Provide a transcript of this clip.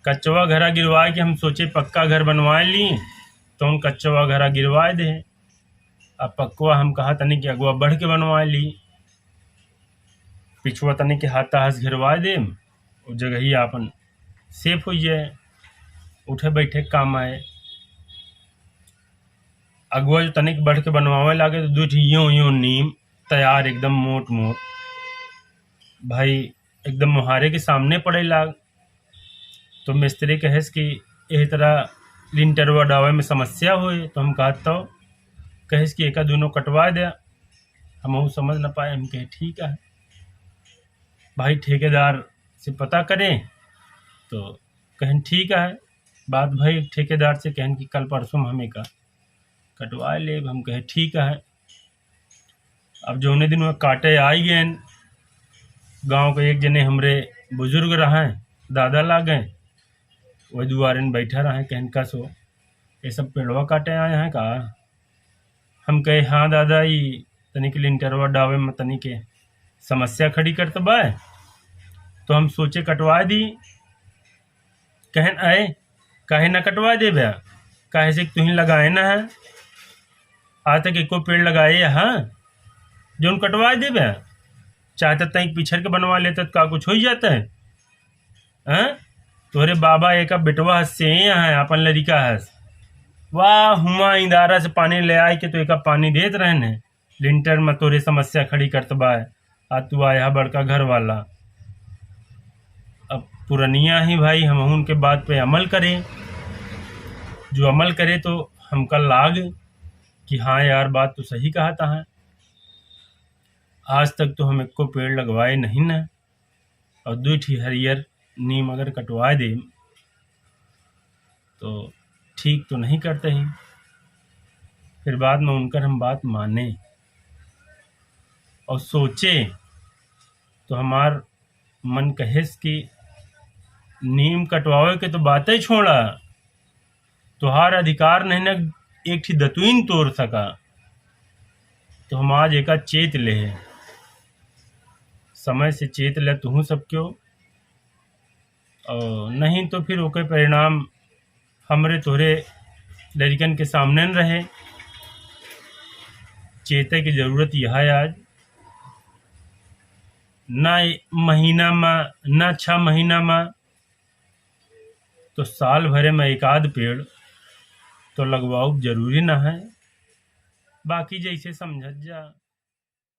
कच्चवा घरा गिरवाए के हम सोचे पक्का घर बनवाए ली, तो उन कच्चवा घरा गिरवाए दे। अब पक्कवा हम कहा तनी कि अगवा बढ़ के बनवाए ली, पिछुआ तनी के हाथ घिरवाए दे, वो जगह ही आपन सेफ हो जाए, उठे बैठे काम आए। अगुआ जो तनिक बढ़ के बनवावे लागे तो दू यूं यूं नीम तैयार एकदम मोट मोट भाई एकदम मुहारे के सामने पड़े लाग। तो मिस्त्री कहेस कि यही तरह लिंटरवा डावे में समस्या हुई, तो हम कहत तो कहेस कि एका दोनों कटवा दे। हम समझ न पाए, हम कहे ठीक है भाई ठेकेदार से पता करें, तो कहें ठीक है। बात भाई ठेकेदार से कहें कि कल परसों हम एका कटवा ले। हम कहे ठीक है। अब जो उन्हें दिन वह काटे आई गए, गांव के एक जने हमरे बुजुर्ग रहे, दादा ला गए, वही दुआरे में बैठा रहे, कहन कसो ये सब पेड़वा काटे आए हैं का। हम कहे हाँ दादा, ये तनी के लिंटरवा डावे में तनी के समस्या खड़ी कर तो बाय, तो हम सोचे कटवा दी। कहन आए काहे ना कटवा दे भैया, काहे से तुम लगाए ना है, आज तक एको पेड़ लगाए हाँ जो उन कटवा दे भैया। चाहते तक पिछड़ के बनवा लेते तो का कुछ हो ही जाता है। हाँ तोरे बाबा एक बेटवा से है अपन लड़का है, वाह हुआ इदारा से पानी ले आए के तो एक पानी देत रहने लिंटर में तोरे समस्या खड़ी करत बा। आज तू आया बड़का घर वाला। अब पुरनिया ही भाई हम उनके बात पे अमल करें, जो अमल करे तो हमका लाग कि हाँ यार बात तो सही कहा था है। आज तक तो हम एको पेड़ लगवाए नहीं ना, और दो ठी हरियर नीम अगर कटवा दे तो ठीक तो नहीं करते हैं। फिर बाद में उनकर हम बात माने और सोचे तो हमार मन कहेस कि नीम कटवावे के तो बातें ही छोड़ा, तुहार अधिकार नहीं ना एक ठी दतुईन तोड़ सका। तो हम आज एका चेत ले, समय से चेत ले तू सब क्यों, और नहीं तो फिर ओके परिणाम हमरे तोरे लड़कन के सामने न रहे। चेते की जरूरत यह है आज, ना महीना में ना 6 महीना में, तो साल भरे में एक आध पेड़ तो लगवाओ जरूरी ना है, बाकी जैसे समझ जा।